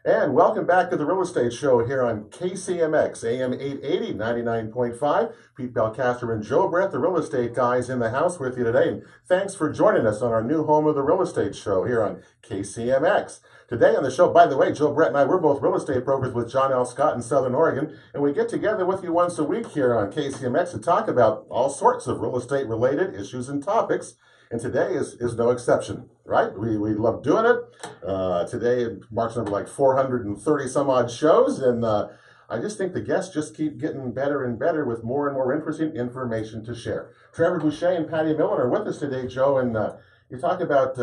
And welcome back to the Real Estate Show here on KCMX, AM 880, 99.5. Pete Belcaster and Joe Brett, the real estate guys in the house with you today. And thanks for joining us on our new home of the Real Estate Show here on KCMX. Today on the show, by the way, Joe Brett and I, we're both real estate brokers with John L. Scott in Southern Oregon. And we get together with you once a week here on KCMX to talk about all sorts of real estate related issues and topics. And today is no exception, right? We love doing it. Today it marks number like 430 some odd shows, and I just think the guests just keep getting better and better with more and more interesting information to share. Trevor Boucher and Patty Millen are with us today, Joe, and you talk about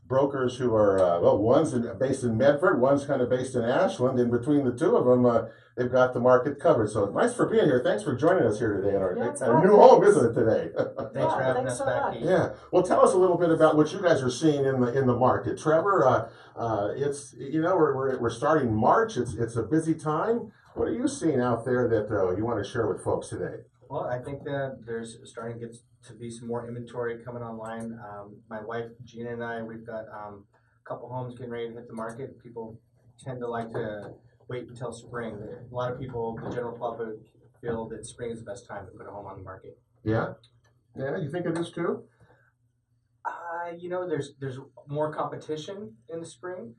brokers who are, one's based in Medford, one's kind of based in Ashland, and between the two of them, they've got the market covered. So nice for being here. Thanks for joining us here today at our new home, isn't it, today? Thanks for having us back. Yeah. Well, tell us a little bit about what you guys are seeing in the market. Trevor, it's we're starting March. It's a busy time. What are you seeing out there that you want to share with folks today? Well, I think that there's starting to get to be some more inventory coming online. My wife Gina and I, we've got a couple homes getting ready to hit the market. People tend to like to wait until spring. A lot of people, the general public, feel that spring is the best time to put a home on the market. Yeah. Yeah, you think it is too? There's more competition in the spring.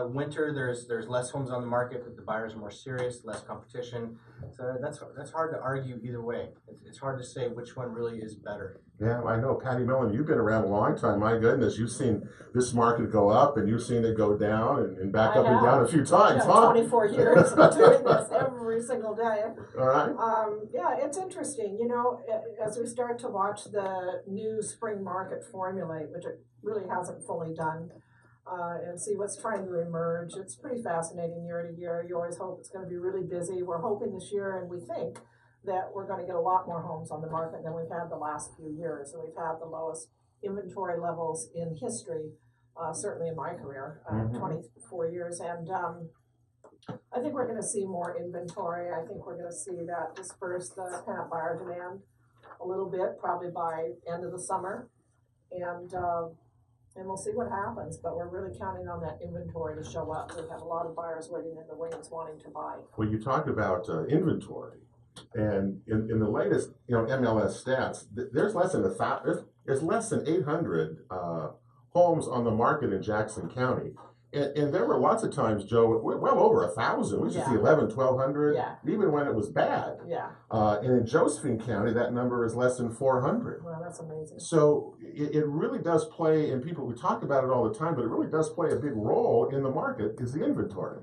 Winter, there's less homes on the market, but the buyers are more serious, less competition. So that's hard to argue either way. It's hard to say which one really is better. Yeah, I know. Patty Millen, you've been around a long time. My goodness, you've seen this market go up and you've seen it go down and back up and down a few times, huh? 24 years of doing this every single day. All right. Yeah, it's interesting. As we start to watch the new spring market formulate, which it really hasn't fully done, and see what's trying to emerge. It's pretty fascinating year to year. You always hope it's going to be really busy. We're hoping this year, and we think that we're going to get a lot more homes on the market than we've had the last few years. And we've had the lowest inventory levels in history, certainly in my career, 24 years. And I think we're going to see more inventory. I think we're going to see that disperse the pent-up buyer demand a little bit, probably by end of the summer. And we'll see what happens, but we're really counting on that inventory to show up. We have a lot of buyers waiting in the wings wanting to buy. Well, you talked about inventory, and in the latest MLS stats, there's less than there's less than 800 homes on the market in Jackson County. And there were lots of times, Joe, well over 1,000. We used to see 1,100, 1,200, even when it was bad. Yeah. And in Josephine County, that number is less than 400. Well, that's amazing. So it really does play, and we talk about it all the time, but it really does play a big role in the market, is the inventory.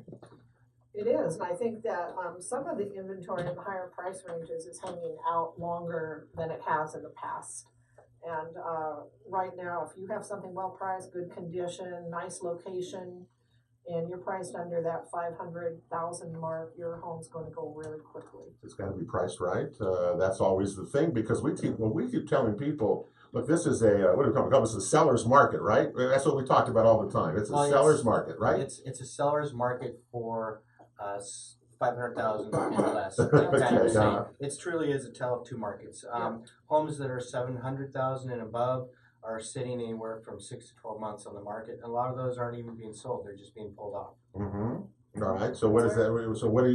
It is, and I think that some of the inventory in the higher price ranges is hanging out longer than it has in the past. And right now, if you have something well priced, good condition, nice location, and you're priced under that 500,000 mark, your home's going to go really quickly. It's got to be priced right. That's always the thing, because we keep telling people, look, this is what do we call it? It's a seller's market, right? That's what we talked about all the time. It's a seller's market, right? It's a seller's market for 500,000 and less. It truly is a tale of two markets. Homes that are 700,000 and above are sitting anywhere from 6 to 12 months on the market. A lot of those aren't even being sold; they're just being pulled off. Mm-hmm. All right. So what is that? So what do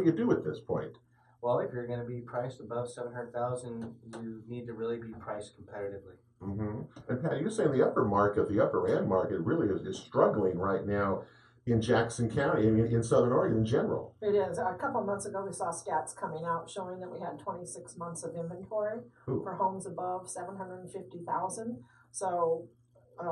you do at this point? Well, if you're going to be priced above 700,000, you need to really be priced competitively. Mm-hmm. And Pat, you're saying the upper end market really is struggling right now in Jackson County, in Southern Oregon in general. It is. A couple of months ago, we saw stats coming out showing that we had 26 months of inventory for homes above 750,000. So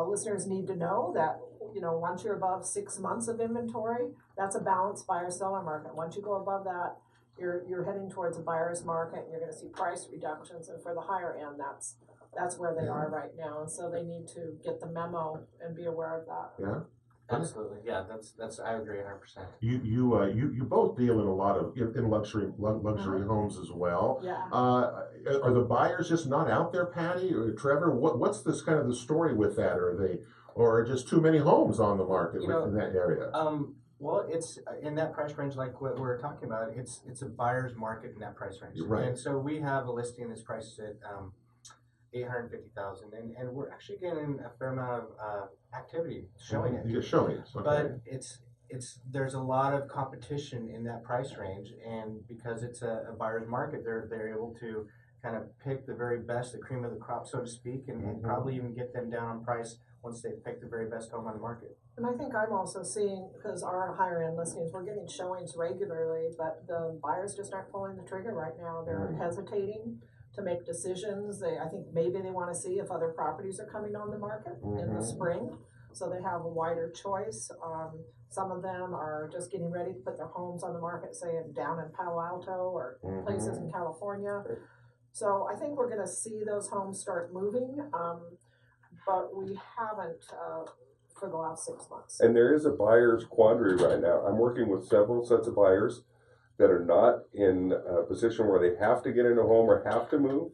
listeners need to know that, once you're above 6 months of inventory, that's a balanced buyer-seller market. Once you go above that, you're heading towards a buyer's market, and you're going to see price reductions. And for the higher end, that's where they are right now. And so they need to get the memo and be aware of that. Yeah. Absolutely, yeah. That's I agree 100%. You both deal in a lot of in luxury homes as well. Yeah. Are the buyers just not out there, Patty or Trevor? What's this kind of the story with that? Or just too many homes on the market in that area? Well, it's in that price range, like what we're talking about. It's a buyer's market in that price range, right? And so we have a listing that's priced at 850,000, and we're actually getting a fair amount of activity showing it. You're showing it, but there's a lot of competition in that price range, and because it's a buyer's market, they're able to kind of pick the very best, the cream of the crop, so to speak, and probably even get them down on price once they pick the very best home on the market. And I think I'm also seeing, because our higher end listings, we're getting showings regularly, but the buyers just aren't pulling the trigger right now. They're hesitating to make decisions. I think maybe they want to see if other properties are coming on the market in the spring, so they have a wider choice. Some of them are just getting ready to put their homes on the market, say down in Palo Alto or places in California. So I think we're going to see those homes start moving, but we haven't for the last 6 months. And there is a buyer's quandary right now. I'm working with several sets of buyers that are not in a position where they have to get in a home or have to move.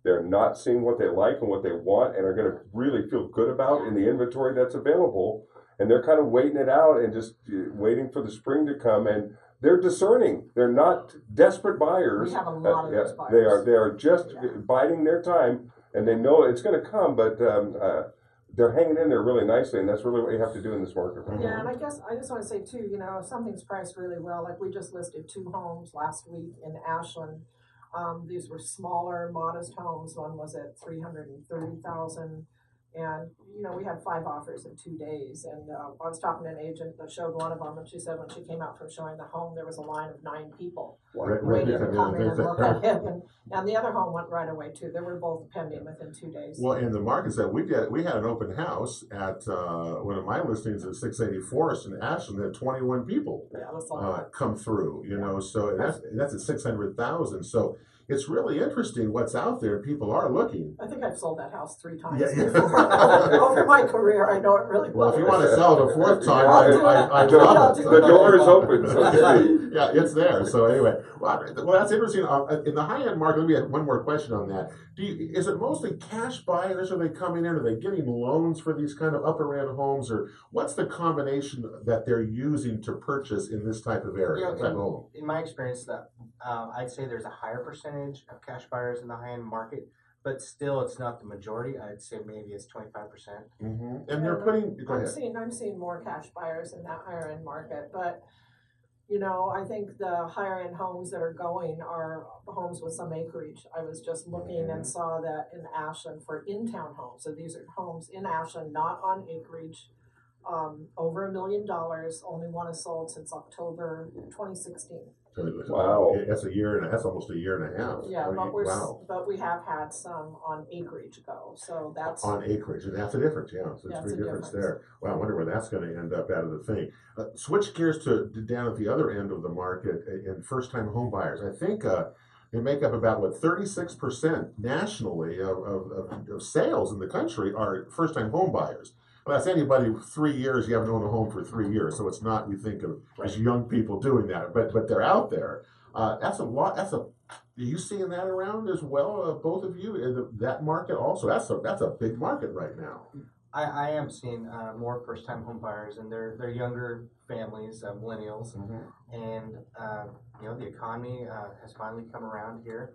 They're not seeing what they like and what they want and are going to really feel good about in the inventory that's available. And they're kind of waiting it out and just waiting for the spring to come. And they're discerning. They're not desperate buyers. We have a lot of those buyers. They are just biding their time, and they know it's going to come, but they're hanging in there really nicely, and that's really what you have to do in this market. Yeah, and I guess I just want to say too, if something's priced really well, like we just listed 2 homes last week in Ashland. These were smaller, modest homes. One was at $330,000, and we had 5 offers in 2 days. And I was talking to an agent that showed one of them, and she said when she came out from showing the home, there was a line of 9 people waiting to come in and look at it. And the other home went right away too. They were both pending within 2 days. Well, in the markets that we had an open house at one of my listings at 680 Forest in Ashland. Had 21 people come through. So that's at 600,000. So it's really interesting what's out there. People are looking. I think I've sold that house 3 times before. Over my career, I know it really well. Well, if you want to sell it a 4th time, the door is open. So yeah, it's there. So anyway, well, that's interesting. In the high-end market, let me have one more question on that. Is it mostly cash buyers? Are they coming in? Are they getting loans for these kind of upper-end homes? Or what's the combination that they're using to purchase in this type of area? In my experience, I'd say there's a higher percentage of cash buyers in the high-end market, but still it's not the majority. I'd say maybe it's 25%. And they're putting. Go ahead. I'm seeing more cash buyers in that higher end market, but I think the higher end homes that are going are homes with some acreage. I was just looking and saw that in Ashland for in-town homes. So these are homes in Ashland, not on acreage, over $1 million. Only one is sold since October 2016. Wow, that's almost a year and a half. Yeah, but we have had some on acreage go, so that's on acreage, and that's a difference. Yeah, so it's a big difference there. Well, I wonder where that's going to end up out of the thing. Switch gears to down at the other end of the market in first-time home buyers. I think they make up about 36% nationally of sales in the country are first-time home buyers. Well, that's anybody 3 years, you haven't owned a home for 3 years, so it's not we think of as young people doing that, but they're out there. That's a lot. Are you seeing that around as well, both of you? That market also, that's a big market right now. I am seeing more first-time home buyers, and they're younger families, millennials, and the economy has finally come around here.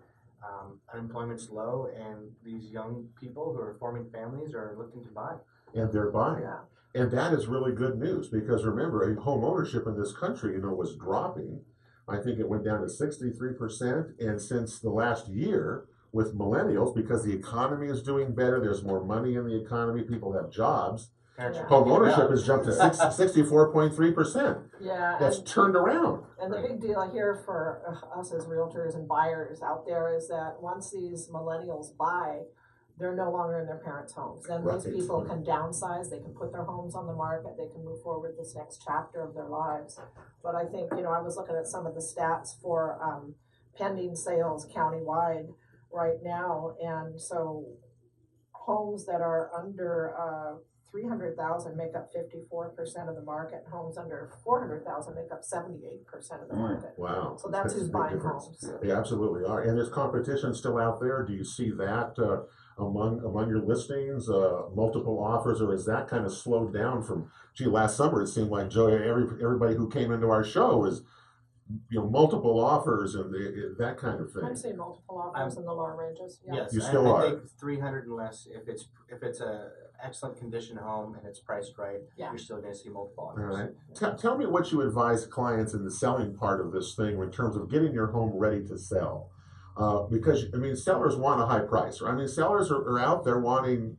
Unemployment's low, and these young people who are forming families are looking to buy. And they're buying. Yeah. And that is really good news because remember, home ownership in this country, was dropping. I think it went down to 63%. And since the last year with millennials, because the economy is doing better, there's more money in the economy, people have jobs. Home ownership has jumped to 64.3%. Yeah. That's turned around. And the big deal here for us as realtors and buyers out there is that once these millennials buy, they're no longer in their parents' homes. Then these people can downsize, they can put their homes on the market, they can move forward this next chapter of their lives. But I think, I was looking at some of the stats for pending sales countywide right now, and so homes that are under 300,000 make up 54% of the market. Homes under 400,000 make up 78% of the market. Wow! So that's who's buying homes. They absolutely are. And there's competition still out there. Do you see that among your listings, multiple offers, or is that kind of slowed down from? Last summer it seemed like everybody who came into our show was multiple offers and that kind of I'm thing. seeing multiple offers in the lower ranges, yeah. Yes, You still I are. think 300 and less. If it's a excellent condition home and it's priced right, Yeah. you're still going to see multiple All offers. right. Tell me what you advise clients in the selling part of this thing in terms of getting your home ready to sell. Because, sellers want a high price. Right? Sellers are out there wanting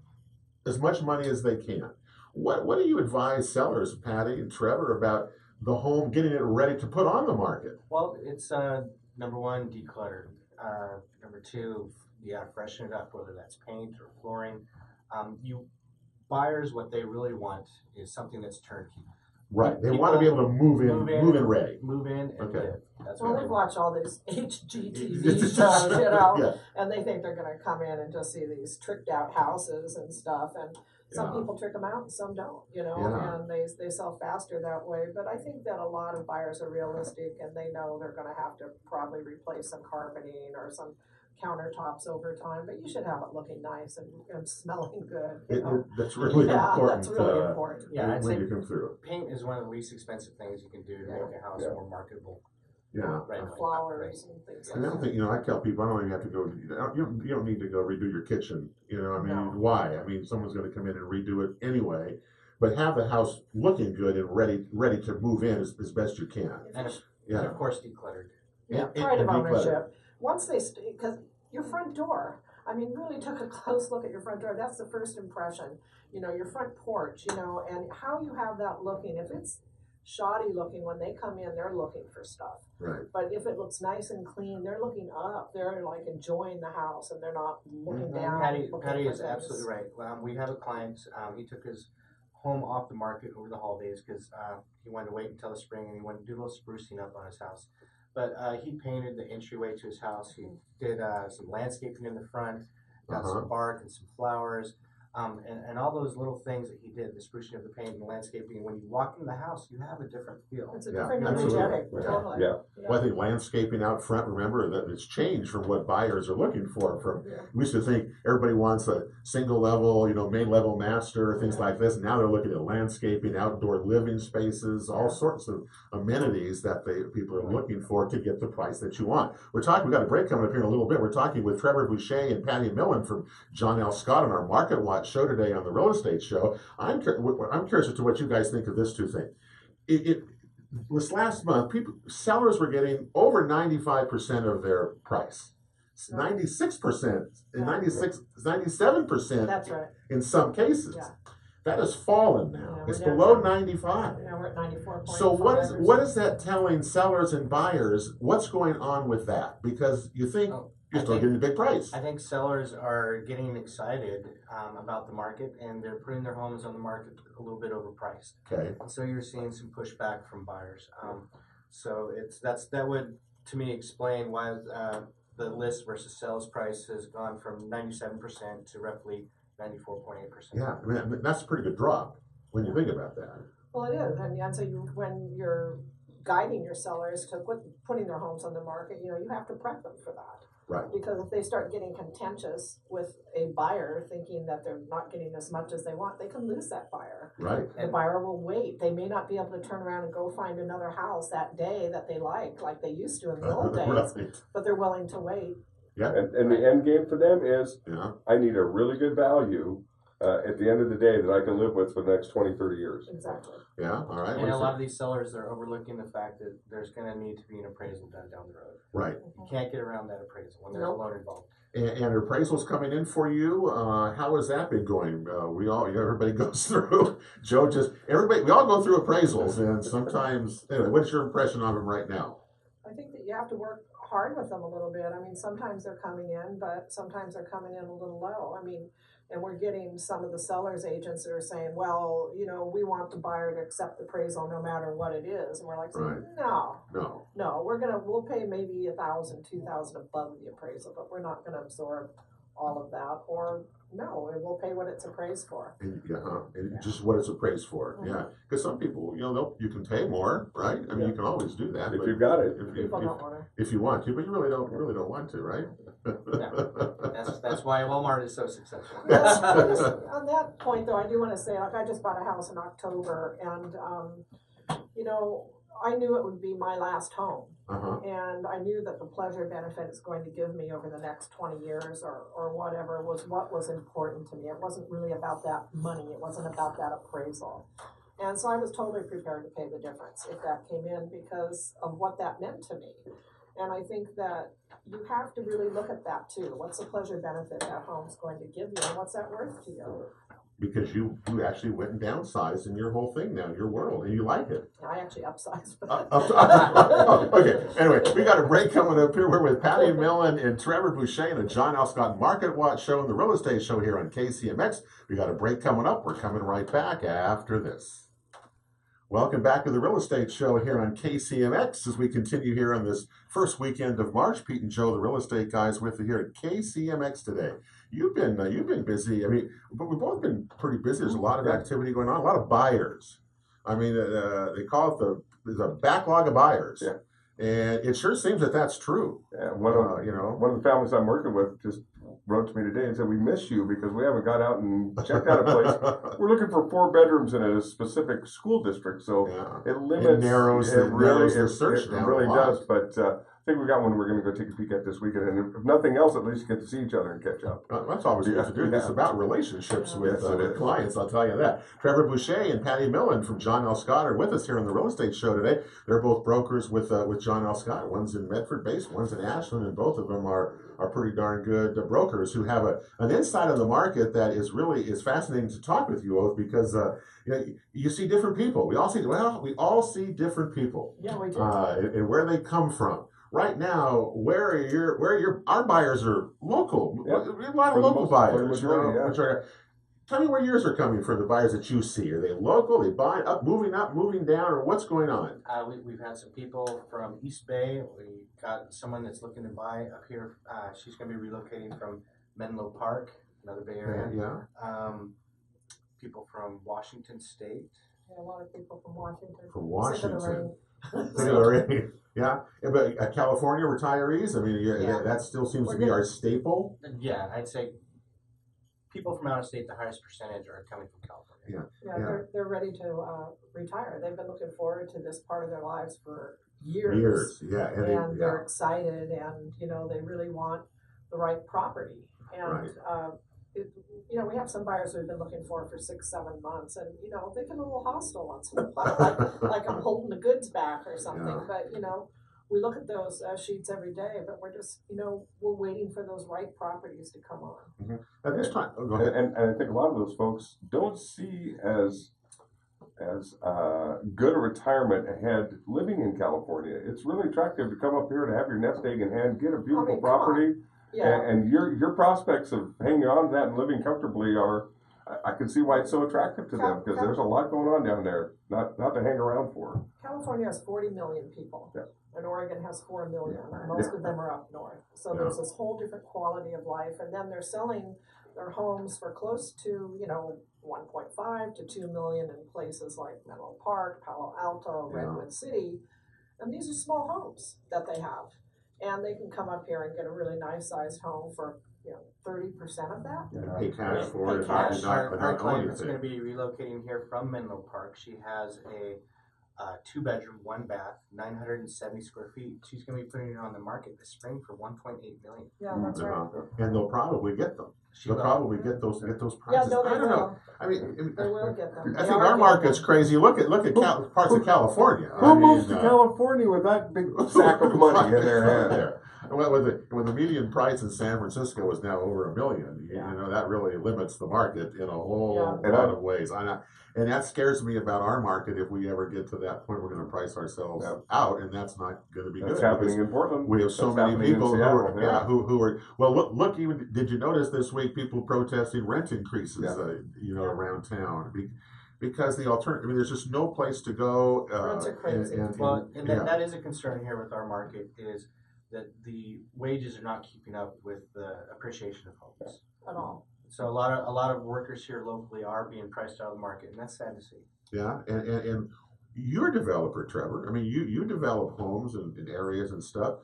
as much money as they can. What do you advise sellers, Patty and Trevor, about the home, getting it ready to put on the market? Well, it's number one, decluttered. Number two, freshen it up, whether that's paint or flooring. Buyers, what they really want is something that's turnkey. Right. They want to be able to move in ready. Move in and Okay. live. That's Well, what they they want. watch all these HGTV shows, Yeah. and they think they're gonna come in and just see these tricked out houses and stuff, and some Yeah. people trick them out and some don't, Yeah. and they sell faster that way, but I think that a lot of buyers are realistic and they know they're gonna have to probably replace some carpeting or some countertops over time, but you should have it looking nice and smelling good, That's really Yeah, important. that's really important. Yeah, I'd when say you come through. paint is one of the least expensive things you can do to make a house Yeah. more marketable. Yeah. Right. And flowers and things And I like don't that. think, I tell people, I don't even have to go, you don't need to go redo your kitchen. No. Why? Someone's going to come in and redo it anyway. But have the house looking good and ready to move in as best you can. And Yeah. of course, decluttered. Yeah, And pride of declutter. ownership. Once they, because your front door, really took a close look at your front door. That's the first impression. Your front porch, and how you have that looking. If it's shoddy looking, when they come in, they're looking for stuff. Right. But if it looks nice and clean, they're looking up. They're like enjoying the house, and they're not looking down. Patty looking is for things. absolutely right. We have a client. He took his home off the market over the holidays because he wanted to wait until the spring and he wanted to do a little sprucing up on his house. But he painted the entryway to his house. He did some landscaping in the front, got some bark and some flowers, and all those little things that he did, the sprucing of the paint and the landscaping. When you walk in the house, you have a different feel. It's a Yeah, different absolutely. energetic, Yeah. totally. Yeah. Well, I think landscaping out front, remember that it's changed from what buyers are looking for. Yeah. We used to think everybody wants a single level, main level master, things like this. Now they're looking at landscaping, outdoor living spaces, all sorts of amenities that people are looking for to get the price that you want. We got a break coming up here in a little bit. We're talking with Trevor Boucher and Patty Millen from John L. Scott on our Market Watch show today on the Real Estate Show. I'm curious as to what you guys think of this two things. This last month, sellers were getting over 95% of their price. 96%, 97% That's right. in some cases. Yeah. That has fallen now. Yeah, we're It's down below to- 95. Now we're at 94.5. So what is that telling sellers and buyers? What's going on with that? Because you think you're still getting a big price. I think sellers are getting excited about the market and they're putting their homes on the market a little bit overpriced. Okay. And so you're seeing some pushback from buyers. So that would to me explain why the list versus sales price has gone from 97% to roughly 94.8%. Yeah, that's a pretty good drop when you think about that. Well, it is, and so when you're guiding your sellers to putting their homes on the market, you have to prep them for that. Right. Because if they start getting contentious with a buyer thinking that they're not getting as much as they want, they can lose that buyer. Right. The buyer will wait. They may not be able to turn around and go find another house that day that they like they used to in the old days, Right. but they're willing to wait. Yeah. And the end game for them is Yeah. I need a really good value at the end of the day that I can live with for the next 20, 30 years. Exactly. Yeah. All right. And a lot of these sellers are overlooking the fact that there's going to need to be an appraisal done down the road. Right. You can't get around that appraisal when there's a Nope. loan involved. And appraisals coming in for you. How has that been going? Everybody goes through. Joe we all go through appraisals, and sometimes. Anyway, what's your impression of them right now? I think that you have to work hard with them a little bit. Sometimes they're coming in, but sometimes they're coming in a little low. And we're getting some of the sellers agents that are saying, well, we want the buyer to accept the appraisal no matter what it is. And we're like, Right. no, No. we'll pay maybe $1,000, $2,000 above the appraisal, but we're not going to absorb all of that. Or no, we'll pay what it's appraised for. And, just what it's appraised for. Mhm. Yeah. Because some people, you can pay more, right? You can always do that. If but you've got it. People don't want to. If you want to, but you really don't want to, right? That's why Walmart is so successful. On that point, though, I do want to say, I just bought a house in October, and I knew it would be my last home. Uh-huh. And I knew that the pleasure benefit it's going to give me over the next 20 years or whatever was what was important to me. It wasn't really about that money. It wasn't about that appraisal. And so I was totally prepared to pay the difference if that came in because of what that meant to me. And I think that you have to really look at that too. What's the pleasure benefit that home's going to give you and what's that worth to you? Because you actually went and downsized in your whole thing now, your world, and you like it. I actually upsized. Okay, anyway, we got a break coming up here. We're with Patty Millen and Trevor Boucher and the John L. Scott Market Watch Show and the Real Estate Show here on KCMX. We got a break coming up. We're coming right back after this. Welcome back to the Real Estate Show here on KCMX as we continue here on this first weekend of March. Pete and Joe, the real estate guys, with you here at KCMX today. You've been busy. I mean, but we've both been pretty busy. There's a lot of activity going on. A lot of buyers. I mean, they call it there's a backlog of buyers. Yeah. And it sure seems that that's true. Yeah, one of the families I'm working with just wrote to me today and said, "We miss you because we haven't got out and checked out a place. We're looking for 4 bedrooms in a specific school district, so Yeah. it limits. It narrows the search it down really a lot. does. But I think we got one we're going to go take a peek at this weekend, and if nothing else, at least get to see each other and catch up. That's always good to do. It's about relationships with clients, I'll tell you that. Trevor Boucher and Patty Millen from John L. Scott are with us here on the Real Estate Show today. They're both brokers with John L. Scott. One's in Medford based, one's in Ashland, and both of them are pretty darn good brokers who have an insight on the market that is fascinating to talk with you both because you see different people. We all see different people. Yeah, we do. And where they come from. Right now, our buyers are local. Yep. A lot of local buyers. Majority, Tell me where yours are coming for the buyers that you see. Are they local? Are they buying up, moving down, or what's going on? We've had some people from East Bay. We got someone that's looking to buy up here. She's going to be relocating from Menlo Park, another Bay Area. Yeah. People from Washington State. Yeah, a lot of people from Washington. From Washington. Sick of the rain. Yeah, but California retirees. I mean, that still seems to be our staple. Yeah, I'd say people from out of state, the highest percentage are coming from California. Yeah, they're ready to retire. They've been looking forward to this part of their lives for years. Yeah, and they're excited, and they really want the right property. And we have some buyers who've been looking for 6-7 months, and they get a little hostile once in a while, like I'm holding the goods back or something. Yeah. But we look at those sheets every day, but we're just we're waiting for those right properties to come on. Mm-hmm. At this time, go ahead. And I think a lot of those folks don't see as good a retirement ahead living in California. It's really attractive to come up here to have your nest egg in hand, get a beautiful property. Yeah. And your prospects of hanging on to that and living comfortably I can see why it's so attractive to them because there's a lot going on down there, not to hang around for. California has 40 million people, and Oregon has 4 million. Most of them are up north. So there's this whole different quality of life, and then they're selling their homes for close to 1.5 to 2 million in places like Menlo Park, Palo Alto, Redwood City, and these are small homes that they have. And they can come up here and get a really nice sized home for 30% of that. Pay cash for it. Our client is going to be relocating here from Menlo Park. She has a 2-bedroom, 1-bath, 970 square feet. She's going to be putting it on the market this spring for $1.8 million. Yeah, that's right. And they'll probably get them. They'll probably get those prices. Yeah, no, they I don't will. know. I mean, They will get them. I think our market's crazy. Look at parts of California. Who moves to California with that big sack of money in their hand? Well, when the median price in San Francisco is now over $1 million, that really limits the market in a whole lot of ways. And that scares me about our market. If we ever get to that point, we're going to price ourselves out, and that's not going to be good. That's happening in Portland. We have so many people who are well. Look. Even did you notice this week people protesting rent increases? Around town. Because the alternative, I mean, there's just no place to go. Rents are crazy. That is a concern here with our market is that the wages are not keeping up with the appreciation of homes at all. So a lot of workers here locally are being priced out of the market, and that's sad to see. Yeah, and you're a developer, Trevor. I mean, you develop homes in areas and stuff.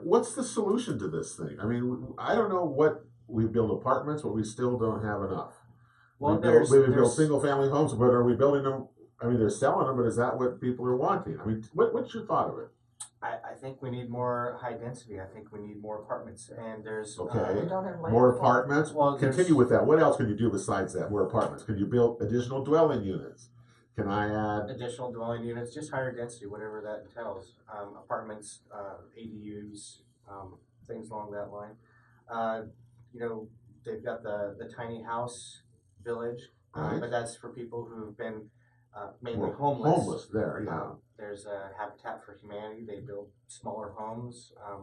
What's the solution to this thing? I mean, I don't know what we build apartments, but we still don't have enough. Well, we build single family homes, but are we building them I mean, they're selling them, but is that what people are wanting? I mean, what's your thought of it? I think we need more high density. I think we need more apartments, and there's Okay. We don't have land More for it. apartments? Well, there's- Continue with that. What else can you do besides that? More apartments? Can you build additional dwelling units? Can I add? additional dwelling units, just higher density, whatever that entails. Apartments, ADUs, things along that line. You know, they've got the tiny house village, Right. but that's for people who've been mainly Well, homeless. Homeless there, yeah. There's a Habitat for Humanity. They build smaller homes. I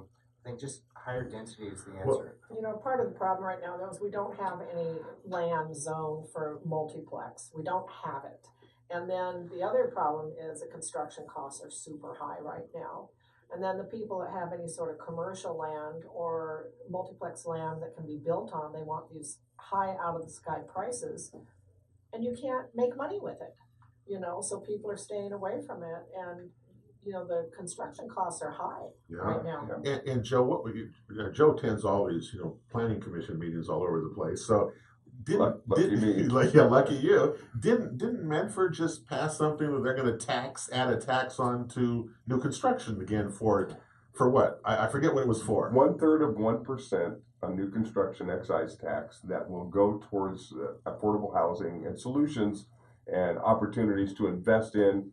think just higher density is the Well- answer. You know, part of the problem right now, though, is we don't have any land zone for multiplex. We don't have it. And then the other problem is the construction costs are super high right now. And then the people that have any sort of commercial land or multiplex land that can be built on, they want these high out of the sky prices. And you can't make money with it, you know, so people are staying away from it. And, you know, the construction costs are high Yeah. right now. And Joe, what would Joe attends all these, planning commission meetings all over the place. So Lucky me. lucky you. Didn't Medford just pass something that they're going to add a tax on to new construction again for what? I forget what it was for. 1/3 of 1% on new construction excise tax that will go towards affordable housing and solutions and opportunities to invest in,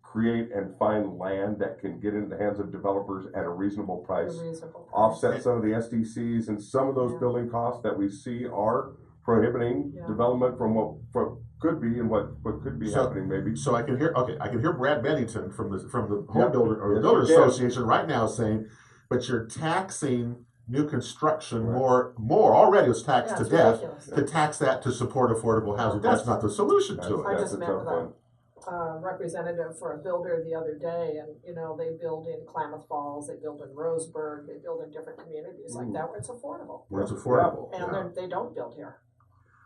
create and find land that can get into the hands of developers at a reasonable price, Reasonable price. offset some of the SDCs and some of those Yeah. building costs that we see are prohibiting Yeah. development from what could be and what could be So- happening maybe. So I can hear Brad Bennington from the Home Yep. Builder or the Yes, Builder you can. Association right now saying, but you're taxing new construction Right. more already it's taxed Yeah, to it's death. ridiculous. To tax that to support affordable housing, that's not the solution to it. I That's just a met tough with one. a representative for a builder the other day, and you know they build in Klamath Falls, they build in Roseburg, they build in different communities like that where it's affordable, Where it's affordable. and Yeah. they don't build here.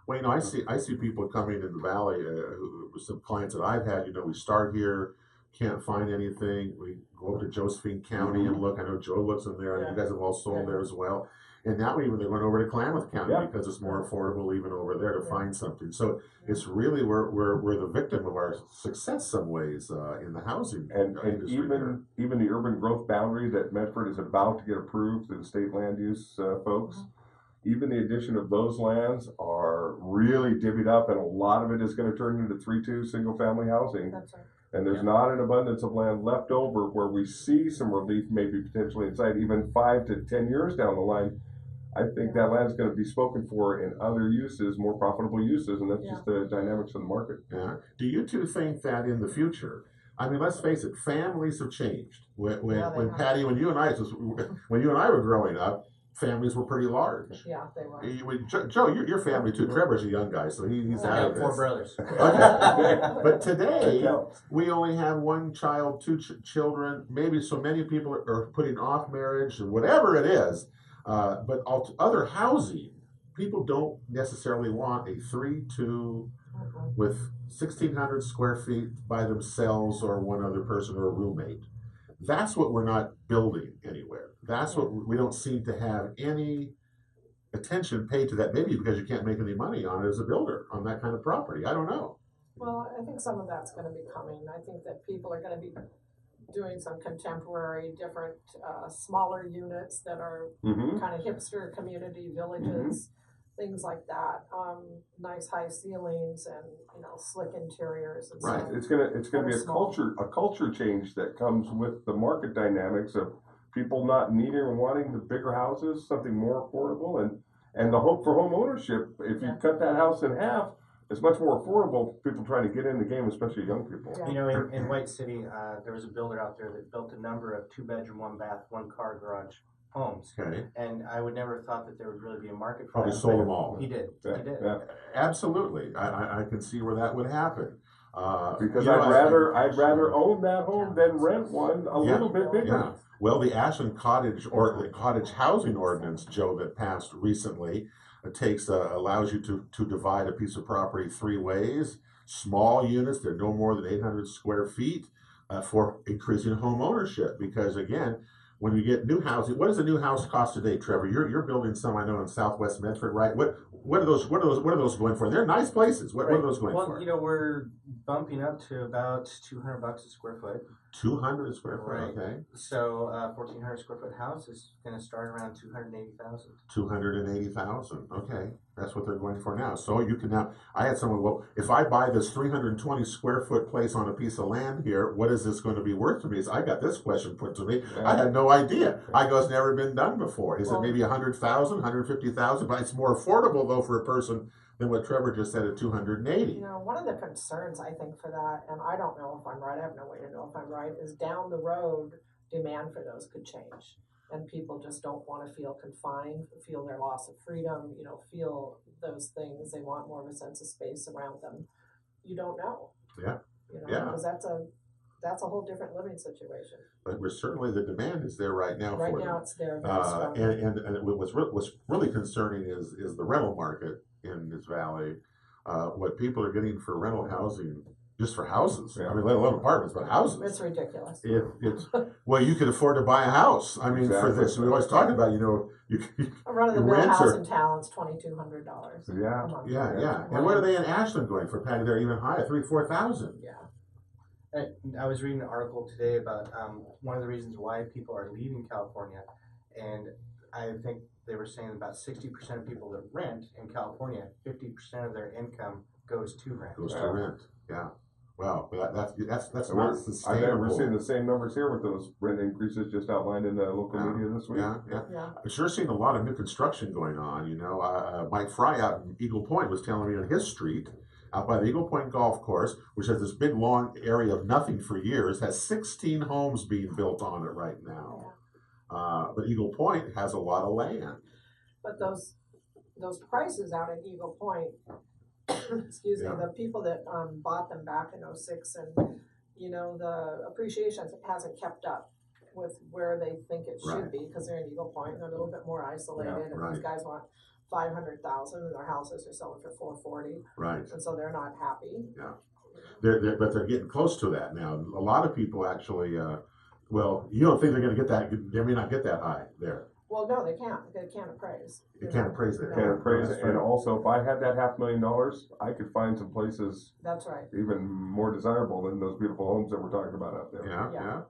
Well, I see people coming in the valley. Some clients that I've had. We start here, can't find anything. We go over to Josephine County and look. I know Joe lives in there, and Yeah. you guys have all sold Yeah. there as well. And now even they went over to Klamath County Yeah. because it's more affordable even over there to Yeah. find something. So it's really we're the victim of our success some ways in the housing And industry here. even the urban growth boundary that Medford is about to get approved through the state land use folks, even the addition of those lands are really divvied up, and a lot of it is going to turn into 3-2 single family housing. That's right. And there's not an abundance of land left over where we see some relief, maybe potentially inside even 5 to 10 years down the line. I think that land's going to be spoken for in other uses, more profitable uses, and that's Yeah. just the dynamics of the market. Yeah. Do you two think that in the future? I mean, let's face it, families have changed. When Yeah, they when have. Patty, when you and I were growing up, families were pretty large. Yeah, they were. Joe, your family too. Trevor's a young guy, so he's I out of have 4 this. brothers. Okay. But today, Yeah. we only have one child, two children. Maybe so many people are putting off marriage or whatever it is. But other housing, people don't necessarily want a 3-2 with 1,600 square feet by themselves or one other person or a roommate. That's what we're not building anywhere. That's what we don't seem to have any attention paid to that. Maybe because you can't make any money on it as a builder on that kind of property. I don't know. Well, I think some of that's going to be coming. I think that people are going to be doing some contemporary, different, smaller units that are Mm-hmm. kind of hipster community villages, things like that. Nice high ceilings and slick interiors and Right. stuff. It's gonna be Kinda small. a culture change that comes with the market dynamics of people not needing or wanting the bigger houses, something more affordable, and the hope for home ownership. If you Yeah. cut that house in half, it's much more affordable. People trying to get in the game, especially young people. Yeah. In White City, there was a builder out there that built a number of 2-bedroom, 1-bath, 1-car garage homes. Okay. And I would never have thought that there would really be a market for Probably that. sold but them all. He did. Yeah, He did. yeah. Absolutely. I can see where that would happen. Because You know, I'd rather own that home than rent one a Yeah. little bit bigger. Yeah. Well, the Ashland Cottage or the Cottage Housing Ordinance, Joe, that passed recently, allows you to divide a piece of property 3 ways. Small units, they're no more than 800 square feet, for increasing home ownership. Because again, when we get new housing, what does a new house cost today, Trevor? You're building some, I know, in Southwest Medford, right? What are those going for? They're nice places. What are those going well, for? you know, we're bumping up to about $200 a square foot. 200 square foot. Right. Okay. So 1,400 square foot house is going to start around 280,000. 280,000. Okay, that's what they're going for now. So you can now. I had someone. Well, if I buy this 320 square foot place on a piece of land here, what is this going to be worth to me? So I got this question put to me. Yeah. I had no idea. I go, it's never been done before. Is it Well, maybe 100,000, 150,000? But it's more affordable though for a person than what Trevor just said at 280. You know, one of the concerns I think for that, and I don't know if I'm right, I have no way to know if I'm right, is down the road, demand for those could change. And people just don't want to feel confined, feel their loss of freedom, you know, feel those things. They want more of a sense of space around them. You don't know. Yeah. You know, Yeah. because that's a whole different living situation. But we're certainly the demand is there right now Right for now them. it's there very strong. And what's really concerning is the rental market in this valley. What people are getting for rental housing, just for houses. Yeah. I mean, let alone apartments, but houses. It's ridiculous. It's well, you could afford to buy a house. I mean, for Exactly. this, we always talk about, you know, you A run of the mill rent house or- in town's $2,200 Yeah. a month. yeah. And what are they in Ashland going for, Patty? They're even higher, 3,000-4,000. Yeah. I was reading an article today about one of the reasons why people are leaving California, and I think they were saying about 60% of people that rent in California, 50% of their income goes to rent. Goes to Yeah. rent. Yeah. Wow. But that's And not I've sustainable. never seen the same numbers here with those rent increases just outlined in the local Yeah. media this week. Yeah. Yeah. I've sure seen a lot of new construction going on. You know, Mike Fry out in Eagle Point was telling me on his street, out by the Eagle Point Golf Course, which has this big long area of nothing for years, has 16 homes being built on it right now. But Eagle Point has a lot of land. But those prices out in Eagle Point, excuse me, Yeah. the people that bought them back in '06, and you know the appreciation hasn't kept up with where they think it should Right. be, because they're in Eagle Point and they're a little bit more isolated, Yeah, and right. these guys want 500,000 and their houses are selling for 440, Right. and so they're not happy. But they're getting close to that now. A lot of people actually, well, you don't think they're going to get that, they may not get that high there. Well, no, they can't appraise. You can't appraise there. Can't appraise That's it. And right. also, if I had that $500,000, I could find some places That's right. even more desirable than those beautiful homes that we're talking about out there. Yeah.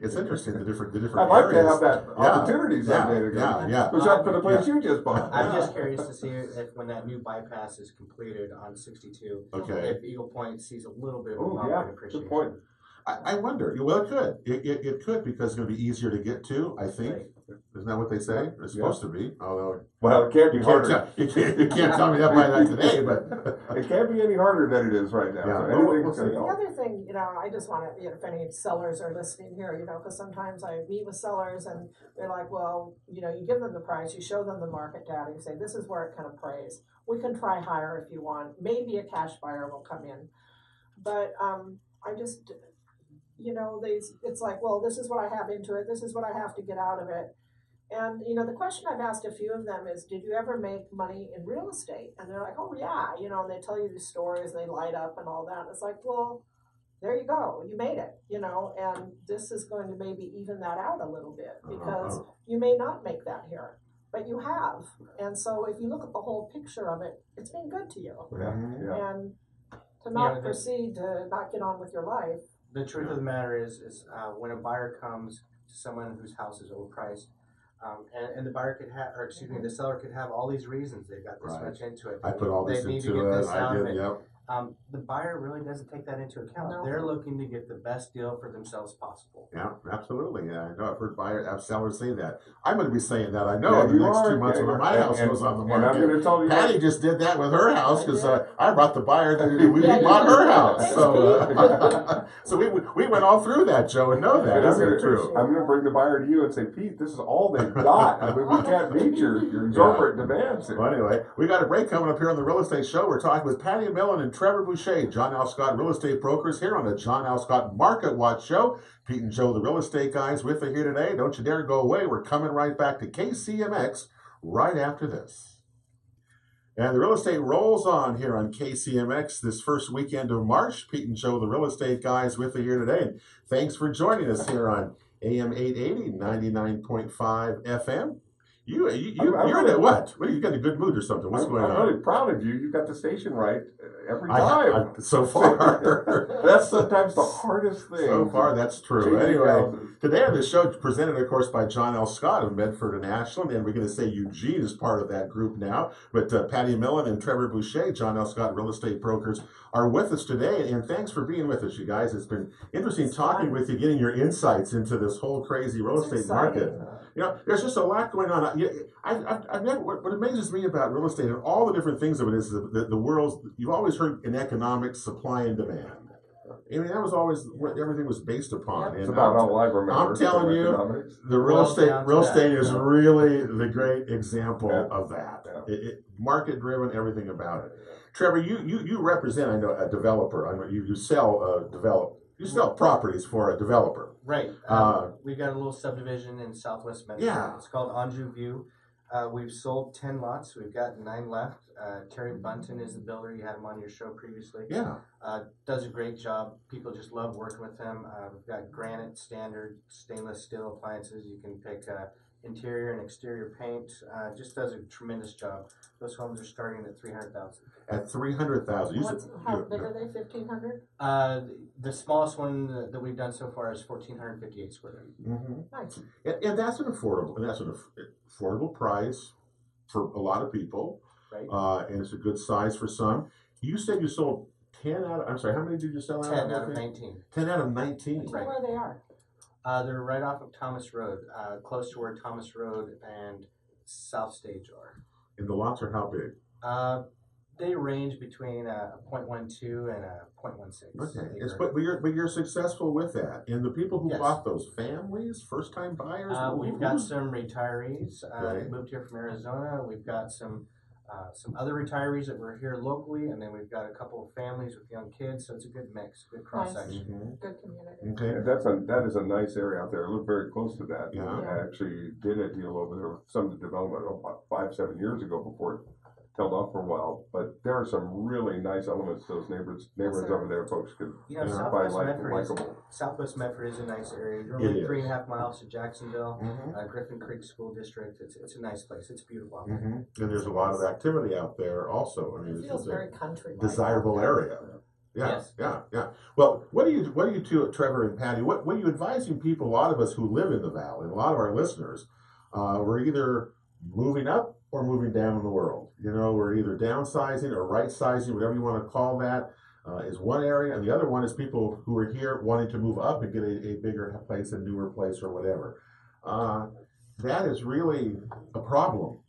It's interesting, the different I'd like to areas. have that opportunity someday to go. Yeah. Especially for the place you just bought. I'm just curious to see if when that new bypass is completed on 62, Okay. if Eagle Point sees a little bit of a Oh, bump yeah, in appreciation. good point. I wonder. Well, it could. It could, because it's going to be easier to get to, I think. Right. Isn't that what they say? It's supposed to be. Although Well, it can't be you can't, harder. you can't tell me that by that today, but It can't be any harder than it is right now. Yeah. So Well, anything's we'll gonna see. The help. other thing, you know, I just want to, if any sellers are listening here, you know, because sometimes I meet with sellers and they're like, well, you know, you give them the price, you show them the market data, you say, this is where it can appraise. We can try higher if you want. Maybe a cash buyer will come in. But I just, you know, it's like, well, this is what I have into it, this is what I have to get out of it. And, you know, the question I've asked a few of them is, did you ever make money in real estate? And they're like, oh, yeah, you know, and they tell you these stories, and they light up and all that. It's like, well, there you go, you made it, you know, and this is going to maybe even that out a little bit, because you may not make that here, but you have. And so if you look at the whole picture of it, it's been good to you. Yeah, yeah. And to not Yeah, proceed to not get on with your life. The truth of the matter is when a buyer comes to someone whose house is overpriced, and the buyer could have, or excuse me, the seller could have all these reasons. They've got this Right. much into it. I put all this they need to into get it. this out I of did. it. Yep. The buyer really doesn't take that into account. No. They're looking to get the best deal for themselves possible. Yeah, absolutely. Yeah, I know. I've heard sellers say that. I'm going to be saying that. I know Yeah, in the you next are. 2 months Yeah, when my and- house goes on the And I'm market. going to tell you. Patty just did that with her house because I brought the buyer that we Yeah, you bought her did. house. Thanks, So, so we went all through that, Joe, and know that, And I'm isn't it gonna, true? I'm gonna bring the buyer to you and say, Pete, this is all they've got. I mean, we can't meet your exorbitant demands here. Well, anyway, we got a break coming up here on the Real Estate Show. We're talking with Patty Millen and Trevor Boucher, John L. Scott Real Estate Brokers, here on the John L. Scott Market Watch Show. Pete and Joe, the real estate guys, with you here today. Don't you dare go away. We're coming right back to KCMX right after this. And the real estate rolls on here on KCMX this first weekend of March. Pete and Joe, the real estate guys, with you here today. And thanks for joining us here on AM 880, 99.5 FM. You're I'm in really- a what? Well, you got a good mood or something. What's going I'm on? really proud of you. You got the station right every time. So far. That's sometimes the hardest thing. So far, that's true. Changing Anyway, houses. today on the show, presented, of course, by John L. Scott of Medford and Ashland, and we're going to say Eugene is part of that group now. But Patty Millen and Trevor Boucher, John L. Scott Real Estate Brokers, are with us today, and thanks for being with us, you guys. It's been interesting It's talking fun. with you, getting your insights into this whole crazy real It's estate exciting. market. You know, there's just a lot going on. I've never, what amazes me about real estate and all the different things of it is the world's, you've always heard in economics, supply and demand. I mean, that was always what everything was based upon. It's And about all I remember. I'm telling from you, economics. the real Boils estate down to that, is yeah. really the great example Yeah. of that. Yeah. Market driven, everything about it. Trevor, you represent, I know, a developer. I know you sell you sell properties for a developer. Right. We've got a little subdivision in Southwest Medford. Yeah. It's called Anjou View. We've sold 10 lots. We've got 9 left. Terry Bunton is the builder. You had him on your show previously. Yeah. Does a great job. People just love working with him. We've got granite, standard, stainless steel appliances. You can pick interior and exterior paint. Just does a tremendous job. Those homes are starting at $300,000. At 300,000. How big are they? 1,500? The smallest one that we've done so far is 1,458 square feet. Mm-hmm. Nice. And that's an affordable price for a lot of people. Right. And it's a good size for some. You said you sold 10 out of, I'm sorry, how many did you sell 10 out of 19. 10 out of 19. Tell where they are. They're right off of Thomas Road, close to where Thomas Road and South Stage are. And the lots are how big? They range between a .12 and a .16. Okay. acre. But you're successful with that. And the people who Yes. bought those, families, first time buyers? We've got some retirees Okay. moved here from Arizona. We've got some other retirees that were here locally, and then we've got a couple of families with young kids. So it's a good mix, good cross section. Mhm. Good community. Okay. Yeah, that is a nice area out there. I live very close to that. Yeah. I actually did a deal over there with some of the development about 5-7 years ago before it tailed off for a while. But there are some really nice elements to those neighborhoods there over there. Folks could You know, Yeah. Southwest find Medford is likable. Southwest Medford is a nice area. You're It only is. 3.5 miles to Jacksonville. Mhm. Griffin Creek School District. It's a nice place. It's beautiful out Mhm. there. And there's a lot of activity out there also. I mean, It this feels is a very country. desirable area. Yeah, Yes. yeah. Well, what do you two, Trevor and Patty? What are you advising people? A lot of us who live in the valley, and a lot of our listeners, we're either moving up or moving down in the world. You know, we're either downsizing or right sizing, whatever you want to call that. Is one area, and the other one is people who are here wanting to move up and get a bigger place, a newer place, or whatever. That is really a problem.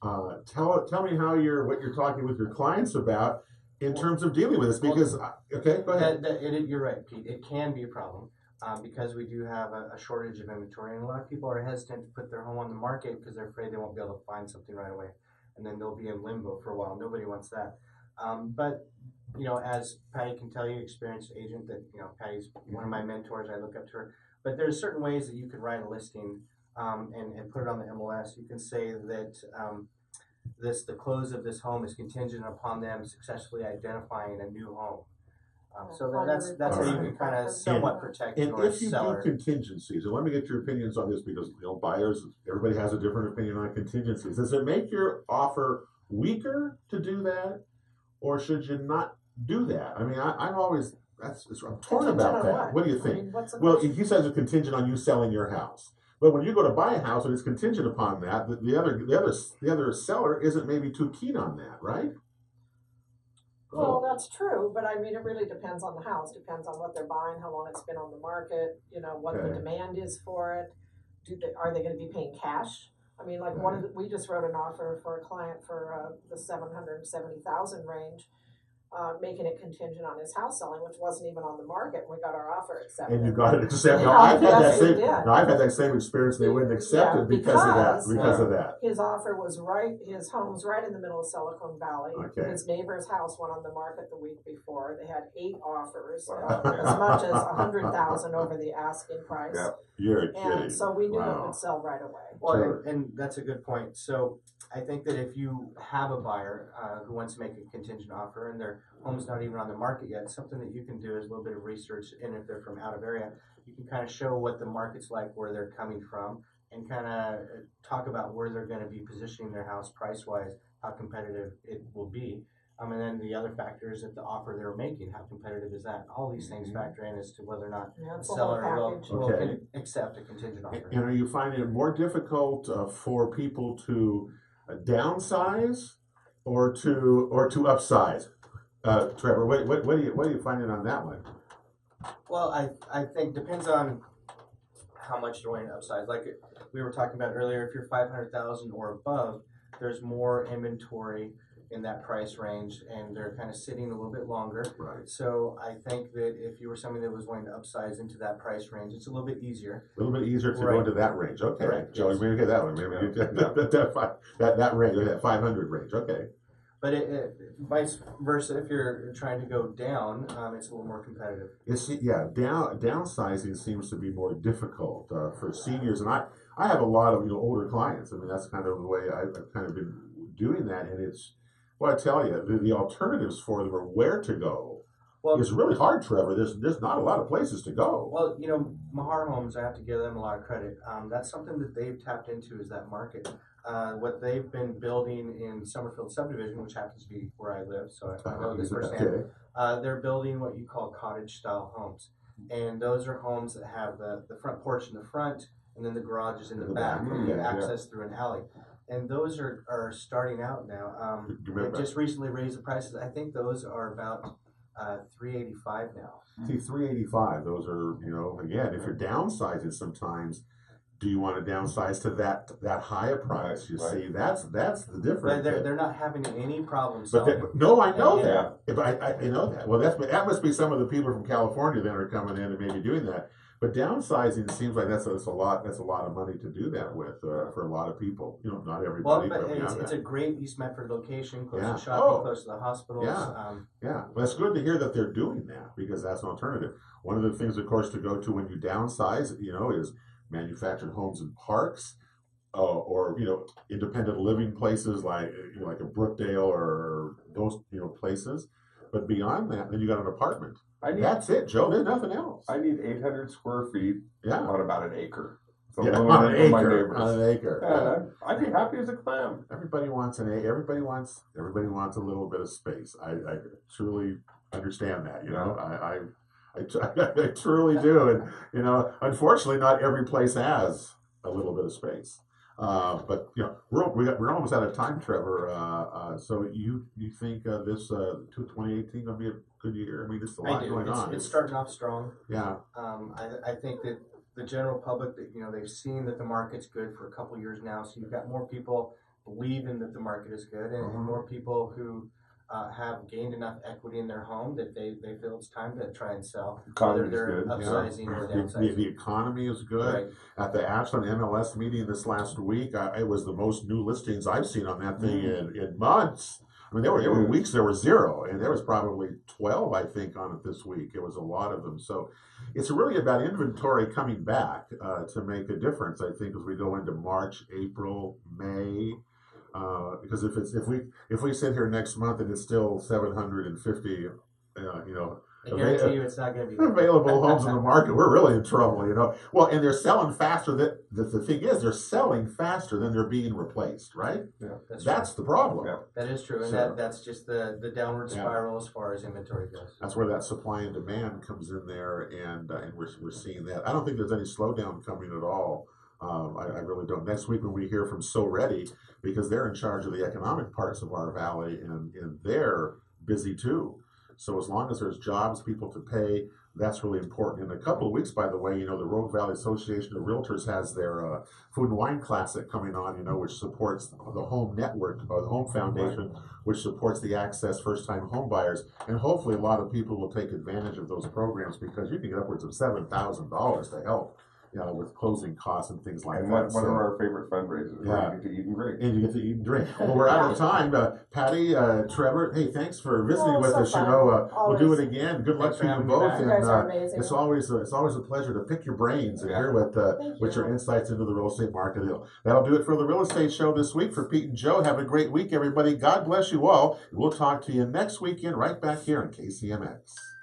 Tell me how what you're talking with your clients about in terms of dealing with this, because okay, go ahead. You're right, Pete. It can be a problem because we do have a shortage of inventory, and a lot of people are hesitant to put their home on the market because they're afraid they won't be able to find something right away, and then they'll be in limbo for a while. Nobody wants that. But you know, as Patty can tell you, experienced agent, that Patty's one of my mentors. I look up to her. But there's certain ways that you can write a listing and put it on the MLS. You can say that the close of this home is contingent upon them successfully identifying a new home. So that's how you can kind of somewhat protect And your if you seller. do contingencies, and let me get your opinions on this, because buyers, everybody has a different opinion on contingencies. Does it make your offer weaker to do that, or should you not do that? I mean, I'm always I'm torn Contingent about on that. What do you I think? mean, what's the Well, question? he says it's contingent on you selling your house. But when you go to buy a house and it's contingent upon that, the other seller isn't maybe too keen on that, right? Well, that's true, but I mean, it really depends on the house, depends on what they're buying, how long it's been on the market, what the Okay. demand is for it. Are they gonna be paying cash? I mean, like we just wrote an offer for a client for the 770,000 range, making it contingent on his house selling, which wasn't even on the market. We got our offer accepted. And you got it accepted. Yeah, I've had yes, we did. I've had that same experience. They wouldn't accept Yeah, it because of that. because- Because of that. His offer was his home's right in the middle of Silicon Valley. Okay. His neighbor's house went on the market the week before. They had 8 offers, Wow. as much as 100,000 over the asking price. Yeah. You're kidding. And so we knew it Wow. would sell right away. Well, Sure. and that's a good point. So I think that if you have a buyer who wants to make a contingent offer and their home's not even on the market yet, something that you can do is a little bit of research, and if they're from out of area, you can kind of show what the market's like, where they're coming from, and kind of talk about where they're going to be positioning their house price-wise, how competitive it will be. And then the other factor is that the offer they're making, how competitive is that? All these things factor in as to whether or not Yeah, the it's a whole seller will, package. Okay. accept a contingent offer. And are you finding it more difficult for people to downsize or to upsize? Trevor, what are you finding on that one? Well, I think depends on how much you're wanting to upsize. Like we were talking about earlier, if you're 500,000 or above, there's more inventory in that price range, and they're kind of sitting a little bit longer. Right. So I think that if you were somebody that was wanting to upsize into that price range, it's a little bit easier. A little bit easier to go Right. into that range. Okay, Correct, Joey, yes. maybe get that one. Maybe that range, that 500 range. Okay. But vice versa, if you're trying to go down, it's a little more competitive. Downsizing seems to be more difficult for seniors, and I have a lot of older clients. I mean, that's kind of the way I've kind of been doing that, and it's, well, I tell you, the alternatives for them or where to go Well, is really hard, Trevor. There's not a lot of places to go. Well, Mahar Homes, I have to give them a lot of credit. That's something that they've tapped into is that market. What they've been building in Summerfield subdivision, which happens to be where I live, so I know this firsthand. Okay. They're building what you call cottage style homes, and those are homes that have the front porch in the front, and then the garage is in the back, and you yeah. access through an alley. And those are starting out now. They just recently raised the prices. I think those are about $385 now. See, 385. Those are, again, if you're downsizing, sometimes, do you want to downsize to that higher price? You Right. see, that's the difference. They're not having any problems But selling. no, I know Yeah. that. If I know that. Well, that must be some of the people from California that are coming in and maybe doing that. But downsizing seems like that's a lot of money to do that with for a lot of people. Not Well, everybody. but beyond it's that. a great East Medford location, close Yeah. to shopping, Oh. close to the hospitals. Yeah. Yeah, well, it's good to hear that they're doing that because that's an alternative. One of the things, of course, to go to when you downsize, is manufactured homes and parks, or independent living places like like a Brookdale or those places. But beyond that, then you got an apartment. That's it, Joe. There's nothing else. I need 800 square feet Yeah, on about an acre. So yeah, no on one an of my acre. neighbors. On an acre. Yeah, I'd be happy as a clam. Everybody wants everybody wants a little bit of space. I truly understand that. I truly do, and unfortunately, not every place has a little bit of space. But we're almost out of time, Trevor. So you think this 2018 going to be a good year? I mean, there's a lot going on. It's starting off strong. Yeah. I think that the general public, that they've seen that the market's good for a couple years now. So you've got more people believing that the market is good, and more people who have gained enough equity in their home that they feel it's time to try and sell, whether Economy's they're good. upsizing or The downsizing. economy is good. Right. At the Ashland MLS meeting this last week, it was the most new listings I've seen on that thing in months. I mean, there were weeks there were 0, and there was probably 12, I think, on it this week. It was a lot of them. So it's really about inventory coming back to make a difference, I think, as we go into March, April, May. Because if we sit here next month and it's still 750, I guarantee you it's not going to be available homes in the market, we're really in trouble, Well, and they're selling faster. The thing is, they're selling faster than they're being replaced, right? Yeah, That's the problem. Yeah. That is true, and So- that's just the downward spiral as far as inventory goes. That's where that supply and demand comes in there, and we're seeing that. I don't think there's any slowdown coming at all. I really don't. Next week when we hear from So Ready, because they're in charge of the economic parts of our valley, and they're busy too. So as long as there's jobs, people to pay, that's really important. In a couple of weeks, by the way, the Rogue Valley Association of Realtors has their Food and Wine Classic coming on, which supports the Home Network, or the Home Foundation, which supports the Access first-time home buyers. And hopefully a lot of people will take advantage of those programs because you can get upwards of $7,000 to help with closing costs and things like And that. one of our favorite fundraisers, Yeah. where you get to eat and drink. And you get to eat and drink. Well, we're out of time. Patty, Trevor, hey, thanks for visiting Oh, with so us. fun. We'll do Always. it again. Good luck Thanks to for you having me both. back. You And guys are amazing. it's always a pleasure to pick your brains and Yeah. hear what Thank your you. insights into the real estate market is. That'll do it for the Real Estate Show this week. For Pete and Joe, have a great week, everybody. God bless you all. We'll talk to you next weekend right back here on KCMX.